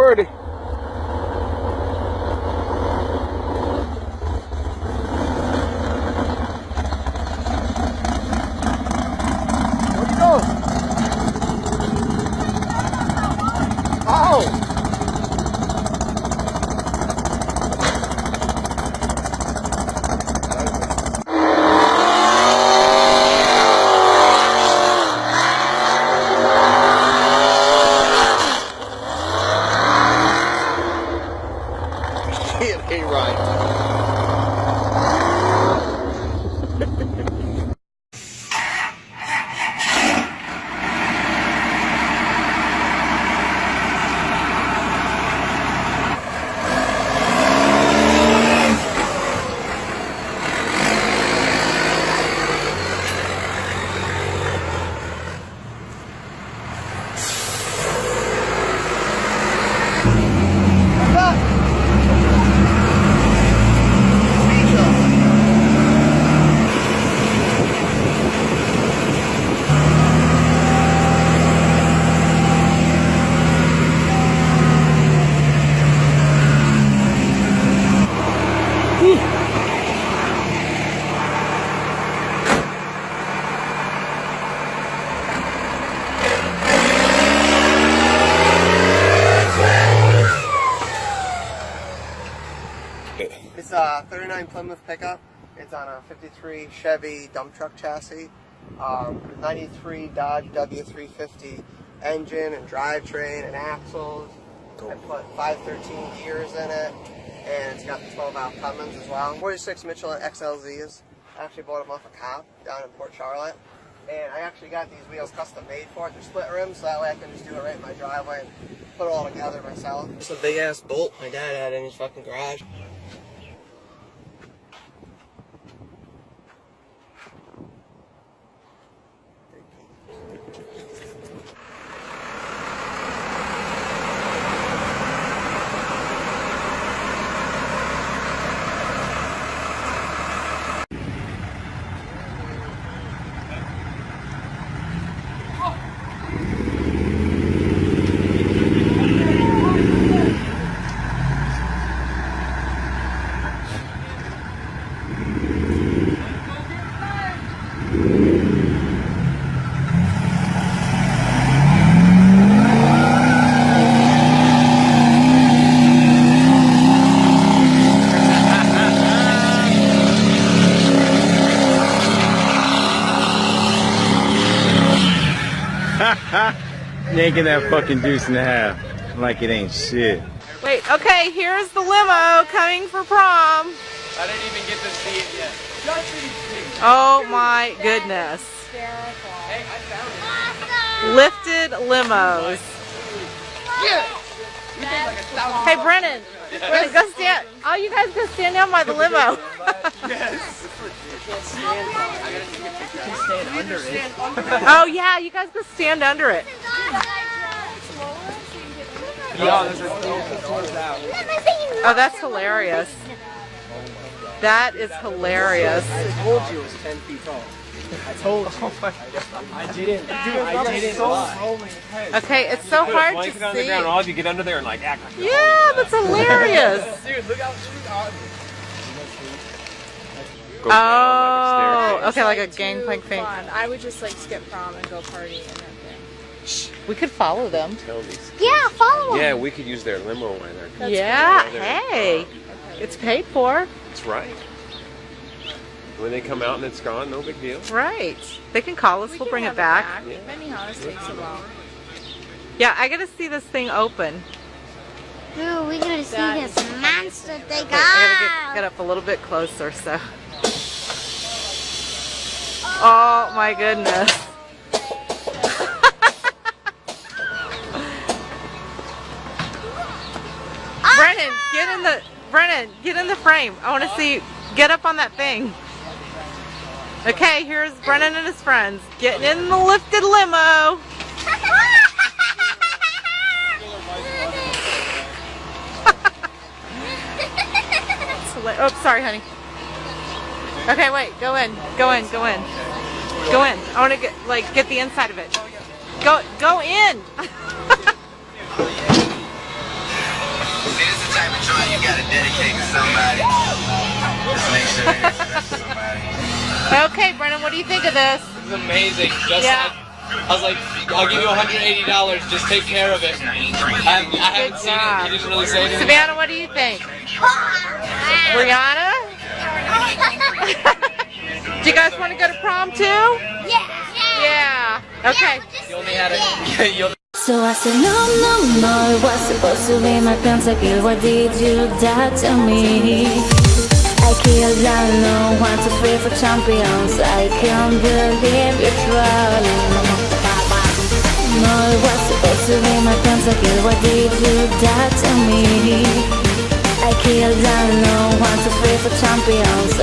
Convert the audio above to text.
priority. Where you going? Oh! It ain't right. It's a 39 Plymouth pickup. It's on a 53 Chevy dump truck chassis. 93 Dodge W350 engine and drivetrain and axles. I put 513 gears in it, and it's got the 12-valve Cummins as well. 46 Michelin XLZs. I actually bought them off a cop down in Port Charlotte. And I actually got these wheels custom made for it. They're split rims, so that way I can just do it right in my driveway and put it all together myself. It's a big ass bolt my dad had in his fucking garage. Yanking that fucking deuce in half like it ain't shit. Wait, okay, here's the limo coming for prom. I didn't even get to see it yet. Oh my goodness. Hey, I found it. Lifted limos. Hey, Brennan, go stand. Oh, you guys go stand down by the limo. Yes. Oh yeah, you guys go stand under it. Oh, that's hilarious. That is hilarious. I told you it was 10 feet tall. I told you. I didn't. Dude, I didn't. Okay, it's so hard to On the ground, see. all you get under there and like act like Yeah, that's hilarious. Dude, look how on. Oh, okay, like a gangplank thing. I would just like skip prom and go party in that thing. We could follow them. Yeah, follow them. Yeah, we could use their limo while they're. Yeah, hey, it's paid for. That's right. When they come out and it's gone, no big deal. Right. They can call us, we'll bring it back. Benihana's takes a while. Yeah, I gotta see this thing open. Ooh, we gotta see this monster they Okay, I gotta get up a little bit closer, so. Oh my goodness. Brennan, get in the frame. I want to see, get up on that thing. Okay, here's Brennan and his friends getting in the lifted limo. Oh, sorry, honey. Okay, wait, go in. I want to get the inside of it. Go in. joint you gotta dedicate to somebody. Just make sure it's somebody. Okay, Brennan, what do you think of this? This is amazing. Just Yeah. I was like, I'll give you $180. Just take care of it. I haven't seen it. He didn't really say anything. Savannah, what do you think? Brianna? Do you guys want to go to prom too? Yeah. Okay. You only had it. So I said no, no, no, it was supposed to be my pentakill. Why did you die to me? I killed down no 1, 2, 3 for champions. I can't believe you're trolling. No, it was supposed to be my pentakill. Why did you die to me? I killed down no 1, 2, 3 for champions.